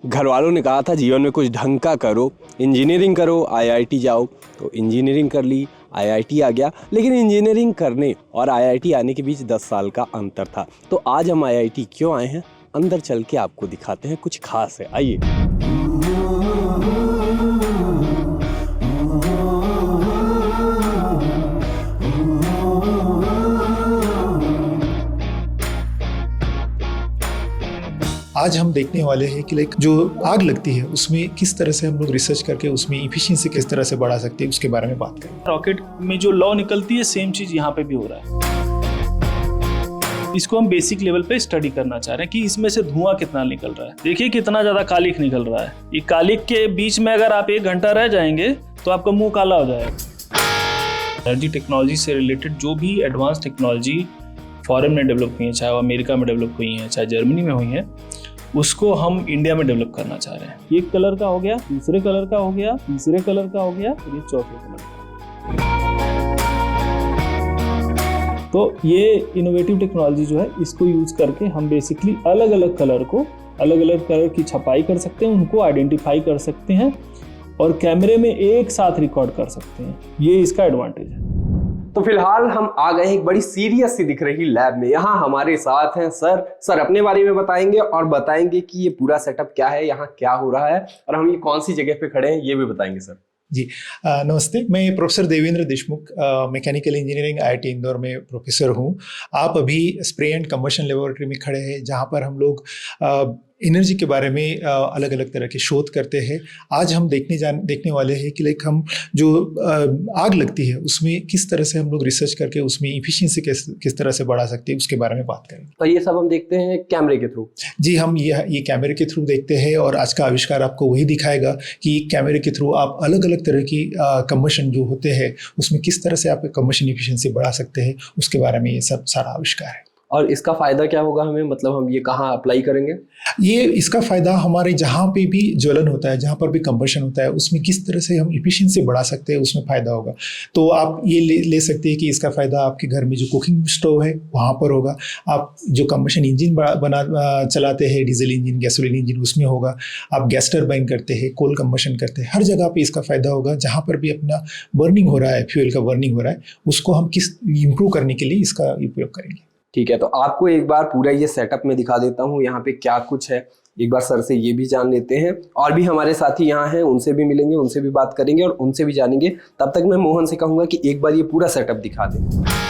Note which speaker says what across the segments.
Speaker 1: घर वालों ने कहा था जीवन में कुछ ढंग का करो, इंजीनियरिंग करो, आईआईटी जाओ, तो इंजीनियरिंग कर ली, आईआईटी आ गया। लेकिन इंजीनियरिंग करने और आईआईटी आने के बीच 10 साल का अंतर था। तो आज हम आईआईटी क्यों आए हैं, अंदर चल के आपको दिखाते हैं, कुछ खास है, आइए।
Speaker 2: आज हम देखने वाले हैं कि जो आग लगती है उसमें किस तरह से हम लोग रिसर्च करके उसमें इफिशिएंसी किस तरह से बढ़ा सकते हैं, उसके बारे में बात करें।
Speaker 3: रॉकेट में जो लॉ निकलती है सेम चीज यहाँ पे भी हो रहा है। इसको हम बेसिक लेवल पे स्टडी करना चाह रहे हैं कि इसमें से धुआं कितना निकल रहा है। देखिए कितना ज्यादा कालिक निकल रहा है। ये कालिक के बीच में अगर आप 1 घंटा रह जाएंगे तो आपका मुंह काला हो जाएगा। एनर्जी टेक्नोलॉजी से रिलेटेड जो भी एडवांस टेक्नोलॉजी फॉरेन में डेवलप हुई है, चाहे वो अमेरिका में डेवलप हुई है, चाहे जर्मनी में हुई है, उसको हम इंडिया में डेवलप करना चाह रहे हैं। एक कलर का हो गया, दूसरे कलर का हो गया, तीसरे कलर का हो गया, और ये चौथे कलर का। तो ये इनोवेटिव टेक्नोलॉजी जो है, इसको यूज करके हम बेसिकली अलग अलग कलर की छपाई कर सकते हैं, उनको आइडेंटिफाई कर सकते हैं और कैमरे में एक साथ रिकॉर्ड कर सकते हैं। ये इसका एडवांटेज है।
Speaker 1: तो फिलहाल हम आ गए एक बड़ी सीरियस सी दिख रही लैब में। यहाँ हमारे साथ हैं सर अपने बारे में बताएंगे और बताएंगे कि ये पूरा सेटअप क्या है, यहाँ क्या हो रहा है और हम ये कौन सी जगह पे खड़े हैं, ये भी बताएंगे सर।
Speaker 2: जी नमस्ते, मैं professor Devendra Deshmukh, mechanical engineering IIT Indore में प्रोफेसर हूँ। आप अभी स्प्रे एंड कंबशन लेबोरेटरी में खड़े हैं, जहाँ पर हम लोग एनर्जी के बारे में अलग अलग तरह के शोध करते हैं। आज हम देखने वाले हैं कि हम जो आग लगती है उसमें किस तरह से हम लोग रिसर्च करके उसमें इफिशिएंसी किस तरह से बढ़ा सकते हैं, उसके बारे में बात करेंगे।
Speaker 1: तो ये सब हम देखते हैं कैमरे के थ्रू।
Speaker 2: जी, हम ये कैमरे के थ्रू देखते हैं और आज का आविष्कार आपको वही दिखाएगा कि कैमरे के थ्रू आप अलग अलग तरह की कंबशन जो होते हैं उसमें किस तरह से आप कंबशन इफिशिएंसी बढ़ा सकते हैं, उसके बारे में ये सब सारा आविष्कार है।
Speaker 1: और इसका फायदा क्या होगा हमें, मतलब हम ये कहाँ अप्लाई करेंगे?
Speaker 2: इसका फायदा हमारे जहाँ पे भी ज्वलन होता है, जहाँ पर भी कंबशन होता है, उसमें किस तरह से हम इफिशिएंसी बढ़ा सकते हैं, उसमें फायदा होगा। तो आप ये ले सकते हैं कि इसका फायदा आपके घर में जो कुकिंग स्टोव है वहाँ पर होगा। आप जो कंबशन इंजन चलाते हैं, डीजल इंजन, गैसोलीन इंजन, उसमें होगा। आप गैस टरबाइन करते हैं, कोल कंबशन करते हैं, हर जगह पे इसका फायदा होगा। जहाँ पर भी अपना बर्निंग हो रहा है, फ्यूल का बर्निंग हो रहा है, उसको हम किस इम्प्रूव करने के लिए इसका उपयोग करेंगे।
Speaker 1: ठीक है, तो आपको एक बार पूरा ये सेटअप में दिखा देता हूँ यहाँ पे क्या कुछ है। एक बार सर से ये भी जान लेते हैं और भी हमारे साथी यहाँ हैं, उनसे भी मिलेंगे, उनसे भी बात करेंगे और उनसे भी जानेंगे। तब तक मैं मोहन से कहूँगा कि एक बार ये पूरा सेटअप दिखा दें।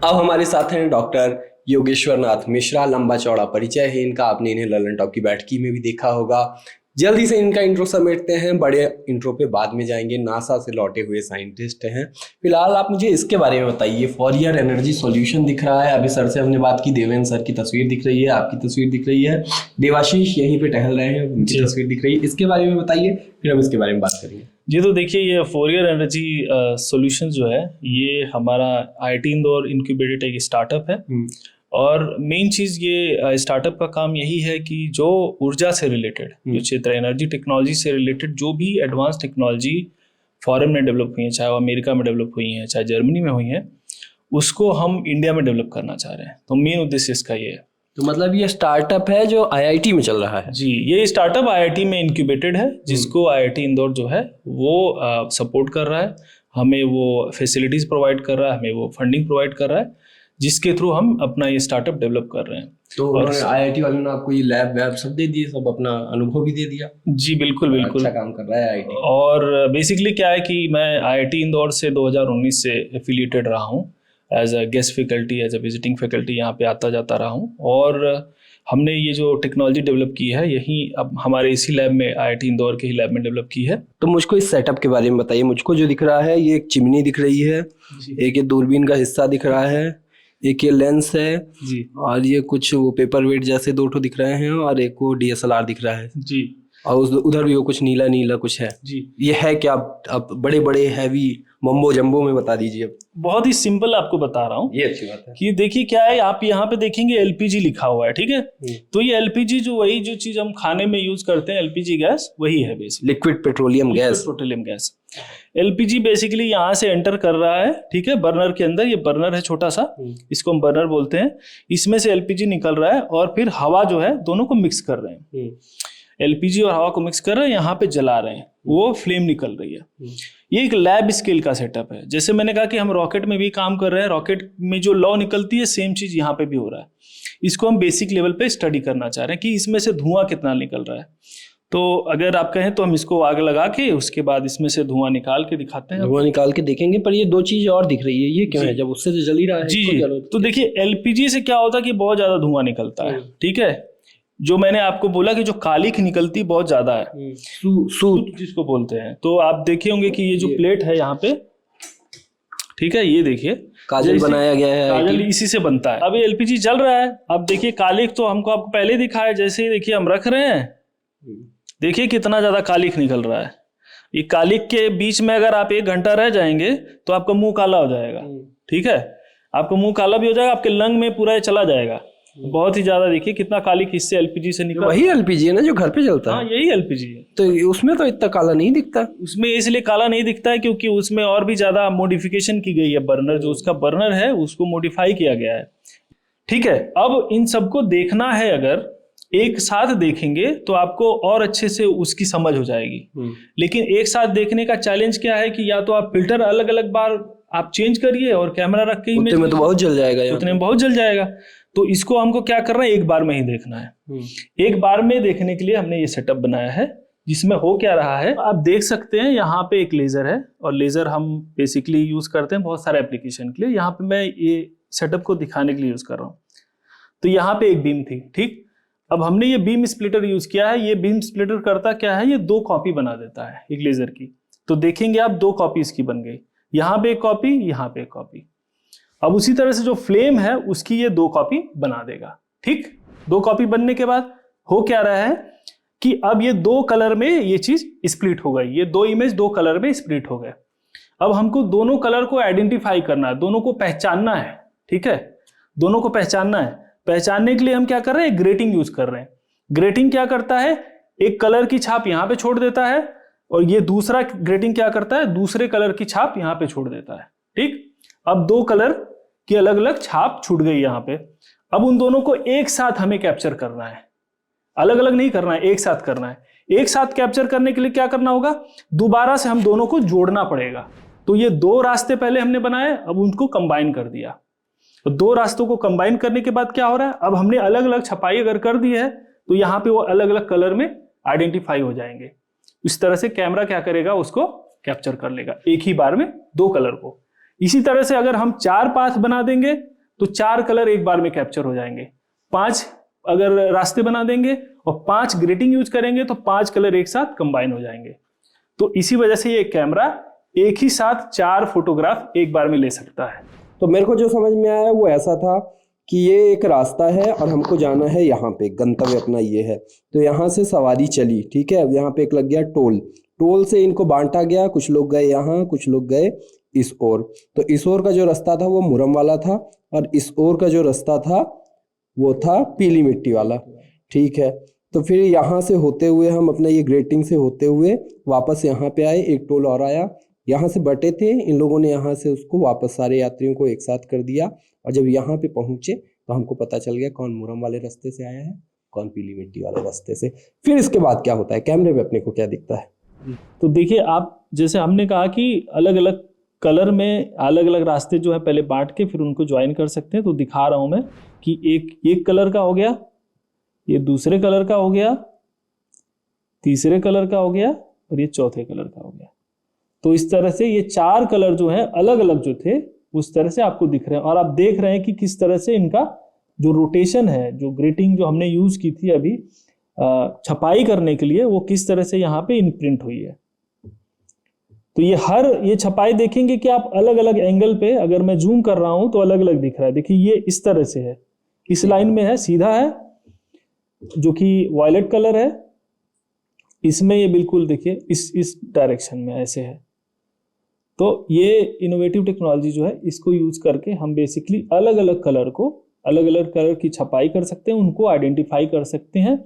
Speaker 1: अब हमारे साथ हैं डॉक्टर योगेश्वर नाथ मिश्रा। लंबा चौड़ा परिचय है इनका, आपने इन्हें ललन टॉप की बैठकी में भी देखा होगा। जल्दी से इनका इंट्रो समेटते हैं, बड़े इंट्रो पे बाद में जाएंगे। नासा से लौटे हुए साइंटिस्ट हैं। फिलहाल आप मुझे इसके बारे में बताइए। फॉरियर एनर्जी सॉल्यूशन दिख रहा है, अभी सर से हमने बात की, देवेंद्र सर की तस्वीर दिख रही है, आपकी तस्वीर दिख रही है, देवाशीष यहीं पे टहल रहे हैं, उनकी तस्वीर दिख रही है। इसके बारे में बताइए, फिर हम इसके बारे में बात करेंगे।
Speaker 3: जी, तो देखिए ये फॉरियर एनर्जी सॉल्यूशन जो है, ये हमारा आईआईटी इंदौर इनक्यूबेटेड एक स्टार्टअप है। और मेन चीज़ ये स्टार्टअप का काम यही है कि जो ऊर्जा से रिलेटेड जो क्षेत्र, एनर्जी टेक्नोलॉजी से रिलेटेड जो भी एडवांस टेक्नोलॉजी फॉरेन में डेवलप हुई है, चाहे वो अमेरिका में डेवलप हुई है, चाहे जर्मनी में हुई है, उसको हम इंडिया में डेवलप करना चाह रहे हैं। तो मेन उद्देश्य इसका ये है।
Speaker 1: तो मतलब ये स्टार्टअप है जो आईआईटी में चल रहा है?
Speaker 3: जी, ये स्टार्टअप आईआईटी में इनक्यूबेटेड है, जिसको आईआईटी इंदौर जो है वो सपोर्ट कर रहा है, हमें वो फैसिलिटीज़ प्रोवाइड कर रहा है, हमें वो फंडिंग प्रोवाइड कर रहा है, जिसके थ्रू हम अपना ये स्टार्टअप डेवलप कर रहे हैं।
Speaker 1: तो आईआईटी वालों ने आपको ये लैब वैब सब दे दिए, सब अपना अनुभव भी दे दिया?
Speaker 3: जी बिल्कुल,
Speaker 1: अच्छा काम कर रहा है आईआईटी।
Speaker 3: और बेसिकली क्या है कि मैं आईआईटी इंदौर से 2019 से एफिलिएटेड रहा हूँ, as a guest faculty, as a visiting faculty यहाँ पे आता जाता रहा हूँ। और हमने ये जो टेक्नोलॉजी डेवलप की है यही अब हमारे इसी लैब में, आईआईटी इंदौर के ही लैब में डेवलप की है।
Speaker 1: तो मुझको इस सेटअप के बारे में बताइए। मुझको जो दिख रहा है, ये एक चिमनी दिख रही है, एक ये दूरबीन का हिस्सा दिख रहा है, एक ये लेंस है जी, और ये कुछ वो पेपर वेट जैसे 2 ठो दिख रहे हैं, और एक वो डीएसएलआर दिख रहा है
Speaker 3: जी।
Speaker 1: और उधर भी वो कुछ नीला नीला कुछ है
Speaker 3: जी।
Speaker 1: ये है क्या? आप बड़े बड़े हैवी मम्बो जम्बो में बता दीजिए।
Speaker 3: बहुत ही सिंपल आपको बता रहा हूँ
Speaker 1: ये अच्छी बात है
Speaker 3: कि देखिए क्या है, आप यहाँ पे देखेंगे एलपीजी लिखा हुआ है, ठीक है। तो ये एलपीजी जो वही जो चीज हम खाने में यूज करते हैं, एलपीजी गैस वही है basically,
Speaker 1: liquid petroleum gas.
Speaker 3: Petroleum gas. LPG basically यहाँ से एंटर कर रहा है, ठीक है, बर्नर के अंदर। ये बर्नर है छोटा सा, इसको हम बर्नर बोलते हैं। इसमें से एलपीजी निकल रहा है और फिर हवा जो है दोनों को मिक्स कर रहे हैं। एलपीजी और हवा को मिक्स कर रहे हैं, यहाँ पे जला रहे हैं, वो फ्लेम निकल रही है। ये एक लैब स्केल का सेटअप है। जैसे मैंने कहा कि हम रॉकेट में भी काम कर रहे हैं, रॉकेट में जो लॉ निकलती है सेम चीज यहाँ पे भी हो रहा है। इसको हम बेसिक लेवल पे स्टडी करना चाह रहे हैं कि इसमें से धुआं कितना निकल रहा है। तो अगर आप कहें तो हम इसको आग लगा के उसके बाद इसमें से धुआं निकाल के दिखाते हैं।
Speaker 1: धुआं निकाल के देखेंगे, पर ये दो चीज और दिख रही है, ये क्यों है? जब उससे तो जल ही रहा है।
Speaker 3: जी। तो देखिए एलपीजी से क्या होता है कि बहुत ज्यादा धुआं निकलता है, ठीक है। जो मैंने आपको बोला कि जो कालिख निकलती बहुत ज्यादा है, सूत जिसको बोलते हैं। तो आप देखे होंगे कि ये जो प्लेट है यहाँ पे, ठीक है, ये देखिए
Speaker 1: काजल बनाया गया है,
Speaker 3: काजल इसी से बनता है। अब ये एलपीजी जल रहा है। अब देखिए कालिख तो हमको आपको पहले दिखा है, जैसे ही देखिए हम रख रहे हैं, देखिए कितना ज्यादा कालिख निकल रहा है। ये कालिख के बीच में अगर आप 1 घंटा रह जाएंगे तो आपका मुंह काला हो जाएगा, ठीक है। आपका मुंह काला भी हो जाएगा, आपके लंग में पूरा चला जाएगा। बहुत ही ज्यादा देखिए कितना कालिख इससे एलपीजी से निकल।
Speaker 1: वही एलपीजी है ना जो घर पे जलता है?
Speaker 3: हाँ, यही एलपीजी है।
Speaker 1: तो उसमें तो इतना काला नहीं दिखता।
Speaker 3: उसमें इसलिए काला नहीं दिखता है क्योंकि उसमें और भी ज्यादा मॉडिफिकेशन की गई है। बर्नर जो उसका बर्नर है उसको मॉडिफाई किया गया है, ठीक है। अब इन सबको देखना है, अगर एक साथ देखेंगे तो आपको और अच्छे से उसकी समझ हो जाएगी। लेकिन एक साथ देखने का चैलेंज क्या है कि या तो आप फिल्टर अलग अलग बार आप चेंज करिए और कैमरा रख के इमेज
Speaker 1: में तो बहुत जल जाएगा,
Speaker 3: उतने में बहुत जल जाएगा। तो इसको हमको क्या करना है, एक बार में ही देखना है। एक बार में देखने के लिए हमने ये सेटअप बनाया है, जिसमें हो क्या रहा है आप देख सकते हैं। यहाँ पे एक लेजर है और लेजर हम बेसिकली यूज करते हैं बहुत सारे एप्लीकेशन के लिए। यहाँ पे मैं ये सेटअप को दिखाने के लिए यूज कर रहा हूँ। तो यहाँ पे एक बीम थी, ठीक। अब हमने ये बीम स्प्लिटर यूज किया है। ये बीम स्प्लिटर करता क्या है, ये 2 कॉपी बना देता है एक लेजर की। तो देखेंगे आप 2 कॉपी इसकी बन गई, यहाँ पे एक कॉपी, यहाँ पे एक कॉपी। अब उसी तरह से जो फ्लेम है उसकी ये 2 कॉपी बना देगा, ठीक। 2 कॉपी बनने के बाद हो क्या रहा है कि अब ये 2 कलर में ये चीज स्प्लिट हो गई। ये 2 इमेज 2 कलर में स्प्लिट हो गए। अब हमको दोनों कलर को आइडेंटिफाई करना है, दोनों को पहचानना है, ठीक है। दोनों को पहचानना है। पहचानने के लिए हम क्या कर रहे हैं, ग्रेटिंग यूज कर रहे हैं। ग्रेटिंग क्या करता है, एक कलर की छाप यहाँ पे छोड़ देता है और ये दूसरा ग्रेटिंग क्या करता है, दूसरे कलर की छाप यहाँ पे छोड़ देता है, ठीक। अब 2 कलर की अलग अलग छाप छूट गई यहाँ पे। अब उन दोनों को एक साथ हमें कैप्चर करना है, अलग अलग नहीं करना है, एक साथ करना है। एक साथ कैप्चर करने के लिए क्या करना होगा, दोबारा से हम दोनों को जोड़ना पड़ेगा। तो ये 2 रास्ते पहले हमने बनाए, अब उनको कंबाइन कर दिया। तो 2 रास्तों को कंबाइन करने के बाद क्या हो रहा है, अब हमने अलग अलग छपाई अगर कर दी है तो यहाँ पे वो अलग अलग कलर में आइडेंटिफाई हो जाएंगे। इस तरह से कैमरा क्या करेगा, उसको कैप्चर कर लेगा एक ही बार में 2 कलर को। इसी तरह से अगर हम 4 पाथ बना देंगे तो 4 कलर एक बार में कैप्चर हो जाएंगे। 5 अगर रास्ते बना देंगे और 5 ग्रेटिंग यूज करेंगे तो 5 कलर एक साथ कंबाइन हो जाएंगे। तो इसी वजह से ये कैमरा एक ही साथ 4 फोटोग्राफ एक बार में ले सकता है।
Speaker 1: तो मेरे को जो समझ में आया वो ऐसा था कि ये एक रास्ता है और हमको जाना है यहाँ पे, गंतव्य अपना ये है। तो यहाँ से सवारी चली, ठीक है। अब यहाँ पे एक लग गया टोल, टोल से इनको बांटा गया, कुछ लोग गए यहाँ, कुछ लोग गए इस ओर। तो इस ओर का जो रास्ता था वो मुरम वाला था और इस ओर का जो रास्ता था वो था पीली मिट्टी वाला, ठीक है। तो फिर यहाँ से होते हुए हम अपना ये ग्रेटिंग से होते हुए वापस यहाँ पे आए। एक टोल और आया, यहाँ से बटे थे इन लोगों ने, यहाँ से उसको वापस सारे यात्रियों को एक साथ कर दिया। और जब यहाँ पे पहुँचे तो हमको पता चल गया कौन मुरम वाले रास्ते से आया है, कौन पीली मिट्टी वाले रास्ते से। फिर इसके बाद क्या होता है, कैमरे में अपने को क्या दिखता है?
Speaker 3: तो देखिए आप, जैसे हमने कहा कि अलग अलग कलर में अलग अलग रास्ते जो है पहले बांट के फिर उनको ज्वाइन कर सकते हैं। तो दिखा रहा हूं मैं कि एक कलर का हो गया, ये दूसरे कलर का हो गया, तीसरे कलर का हो गया और ये चौथे कलर का हो गया। तो इस तरह से ये 4 कलर जो है अलग अलग जो थे उस तरह से आपको दिख रहे हैं। और आप देख रहे हैं कि किस तरह से इनका जो रोटेशन है, जो ग्रेटिंग जो हमने यूज की थी अभी छपाई करने के लिए, वो किस तरह से यहाँ पे इम्प्रिंट हुई है। तो ये छपाई देखेंगे कि आप अलग अलग एंगल पे, अगर मैं जूम कर रहा हूं तो अलग अलग दिख रहा है। देखिए ये इस तरह से है, इस लाइन में है, सीधा है जो कि वॉयलेट कलर है, इसमें ये बिल्कुल देखिए इस डायरेक्शन में ऐसे है। तो ये इनोवेटिव टेक्नोलॉजी जो है इसको यूज करके हम बेसिकली अलग अलग कलर की छपाई कर सकते हैं, उनको आइडेंटिफाई कर सकते हैं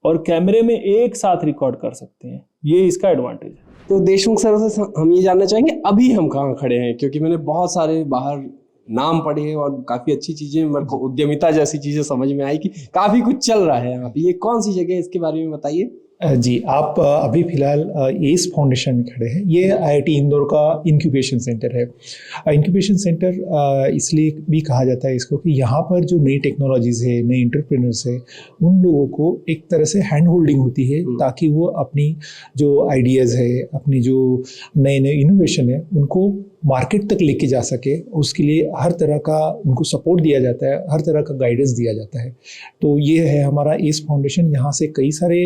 Speaker 3: और कैमरे में एक साथ रिकॉर्ड कर सकते हैं। ये इसका एडवांटेज है।
Speaker 1: तो देशमुख सर से हम ये जानना चाहेंगे अभी हम कहाँ खड़े हैं, क्योंकि मैंने बहुत सारे बाहर नाम पढ़े और काफी अच्छी चीजें, मेरे को उद्यमिता जैसी चीजें समझ में आई कि काफी कुछ चल रहा है यहाँ पे। ये कौन सी जगह है, इसके बारे में बताइए।
Speaker 2: जी, आप अभी फिलहाल एस फाउंडेशन में खड़े हैं। ये आईआईटी इंदौर का इंक्यूबेशन सेंटर है। इंक्यूबेशन सेंटर इसलिए भी कहा जाता है इसको कि यहाँ पर जो नई टेक्नोलॉजीज़ है, नए एंटरप्रेन्योर्स है, उन लोगों को एक तरह से हैंड होल्डिंग होती है ताकि वो अपनी जो आइडियाज़ है, अपनी जो नए नए इनोवेशन है, उनको मार्केट तक लेके जा सके। उसके लिए हर तरह का उनको सपोर्ट दिया जाता है, हर तरह का गाइडेंस दिया जाता है। तो ये है हमारा एस फाउंडेशन। यहाँ से कई सारे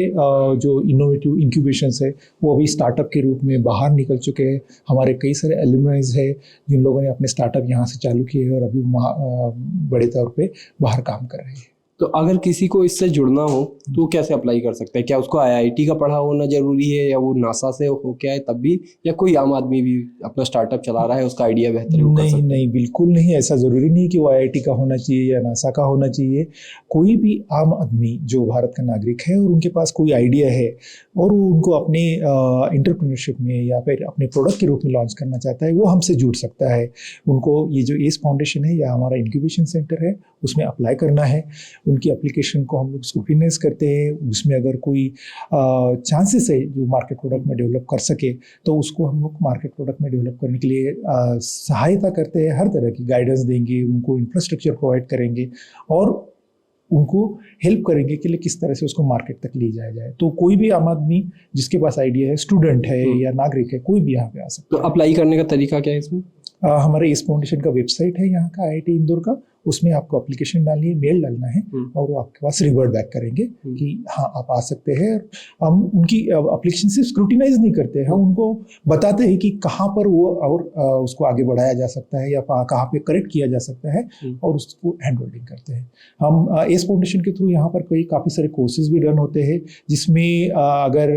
Speaker 2: जो इनोवेटिव इंक्यूबेशंस है वो अभी स्टार्टअप के रूप में बाहर निकल चुके हैं। हमारे कई सारे एलुमनाइज है जिन लोगों ने अपने स्टार्टअप यहाँ से चालू किए हैं और अभी बड़े तौर पे बाहर काम कर रहे हैं।
Speaker 1: तो अगर किसी को इससे जुड़ना हो तो वो कैसे अप्लाई कर सकता है? क्या उसको आईआईटी का पढ़ा होना जरूरी है, या वो नासा से हो क्या है तब भी, या कोई आम आदमी भी अपना स्टार्टअप चला रहा है उसका आइडिया बेहतर हो?
Speaker 2: नहीं, बिल्कुल नहीं। ऐसा ज़रूरी नहीं कि वो आईआईटी का होना चाहिए या नासा का होना चाहिए। कोई भी आम आदमी जो भारत का नागरिक है और उनके पास कोई आइडिया है और वो उनको अपने एंटरप्रेन्योरशिप में या फिर अपने प्रोडक्ट के रूप में लॉन्च करना चाहता है, वो हमसे जुड़ सकता है। उनको ये जो एस फाउंडेशन है या हमारा इंक्यूबेशन सेंटर है उसमें अप्लाई करना है। उनकी एप्लीकेशन को हम लोग स्क्रूटिनाइज करते हैं। उसमें अगर कोई चांसेस है जो मार्केट प्रोडक्ट में डेवलप कर सके तो उसको हम लोग मार्केट प्रोडक्ट में डेवलप करने के लिए सहायता करते हैं। हर तरह की गाइडेंस देंगे, उनको इंफ्रास्ट्रक्चर प्रोवाइड करेंगे और उनको हेल्प करेंगे कि किस तरह से उसको मार्केट तक ले जाया जाए। तो कोई भी आम आदमी जिसके पास आइडिया है, स्टूडेंट है या नागरिक है, कोई भी यहाँ पे आ सकता है।
Speaker 1: तो अप्लाई करने का तरीका क्या है इसमें?
Speaker 2: हमारे इस फाउंडेशन का वेबसाइट है यहाँ का, आईआईटी इंदौर का। उसमें आपको एप्लीकेशन डालनी है, मेल डालना है और वो आपके पास रिवर्ट बैक करेंगे कि हाँ आप आ सकते हैं। हम उनकी एप्लीकेशन से स्क्रूटिनाइज नहीं करते हैं, हम उनको बताते हैं कि कहाँ पर वो और उसको आगे बढ़ाया जा सकता है या कहाँ पे करेक्ट किया जा सकता है और उसको हैंड होल्डिंग करते हैं। हम एस फाउंडेशन के थ्रू यहाँ पर काफ़ी सारे कोर्सेज भी रन होते हैं जिसमें अगर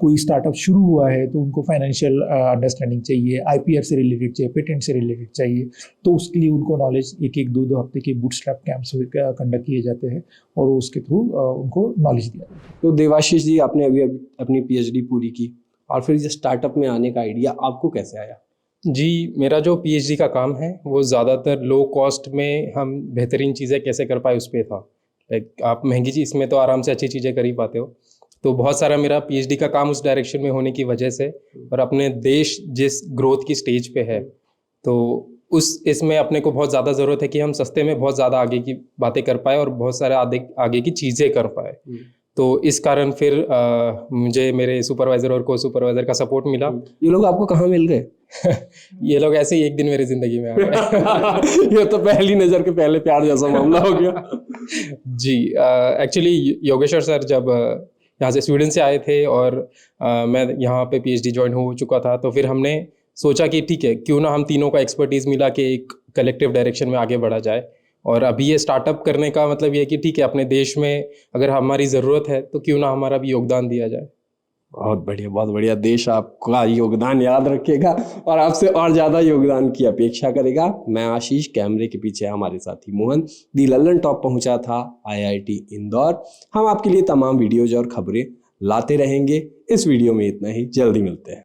Speaker 2: कोई स्टार्टअप शुरू हुआ है तो उनको फाइनेंशियल अंडरस्टैंडिंग चाहिए, आईपीआर से रिलेटेड चाहिए, पेटेंट से रिलेटेड चाहिए, तो उसके लिए उनको नॉलेज एक दो हफ्ते के बूटस्ट्रैप कैंप्स कंडक्ट किए जाते हैं और उसके थ्रू उनको नॉलेज दिया जाता है।
Speaker 1: तो देवाशीष जी, आपने अभी अपनी पीएचडी पूरी की और फिर स्टार्टअप में आने का आइडिया आपको कैसे आया?
Speaker 4: जी, मेरा जो पीएचडी का काम है वो ज़्यादातर लो कॉस्ट में हम बेहतरीन चीज़ें कैसे कर पाए उस पर था। लाइक आप महंगी चीज़ में तो आराम से अच्छी चीज़ें कर ही पाते हो, तो बहुत सारा मेरा पीएचडी का काम उस डायरेक्शन में होने की वजह से और अपने देश जिस ग्रोथ की स्टेज पे है तो इसमें अपने को बहुत ज़्यादा ज़रूरत है कि हम सस्ते में बहुत ज़्यादा आगे की बातें कर पाए और बहुत सारे आगे की चीज़ें कर पाए। तो इस कारण फिर मुझे मेरे सुपरवाइज़र और को सुपरवाइज़र का सपोर्ट मिला।
Speaker 1: ये लोग आपको कहाँ मिल गए?
Speaker 4: ये लोग ऐसे ही एक दिन मेरी ज़िंदगी में आ गए।
Speaker 1: ये तो पहली नज़र के पहले प्यार जैसा मामला हो गया।
Speaker 4: जी, एक्चुअली योगेश्वर सर जब यहाँ से स्वीडन से आए थे और मैं यहाँ पे पीएचडी ज्वाइन हो चुका था, तो फिर हमने सोचा कि ठीक है, क्यों ना हम तीनों का एक्सपर्टीज़ मिला के एक कलेक्टिव डायरेक्शन में आगे बढ़ा जाए। और अभी ये स्टार्टअप करने का मतलब ये है कि ठीक है, अपने देश में अगर हमारी ज़रूरत है तो क्यों ना हमारा भी योगदान दिया जाए।
Speaker 1: बहुत बढ़िया, बहुत बढ़िया। देश आपका योगदान याद रखेगा और आपसे और ज़्यादा योगदान की अपेक्षा करेगा। मैं आशीष, कैमरे के पीछे हमारे साथी मोहन। दी लल्लन टॉप पहुंचा था आईआईटी इंदौर। हम आपके लिए तमाम वीडियोज और खबरें लाते रहेंगे। इस वीडियो में इतना ही, जल्दी मिलते हैं।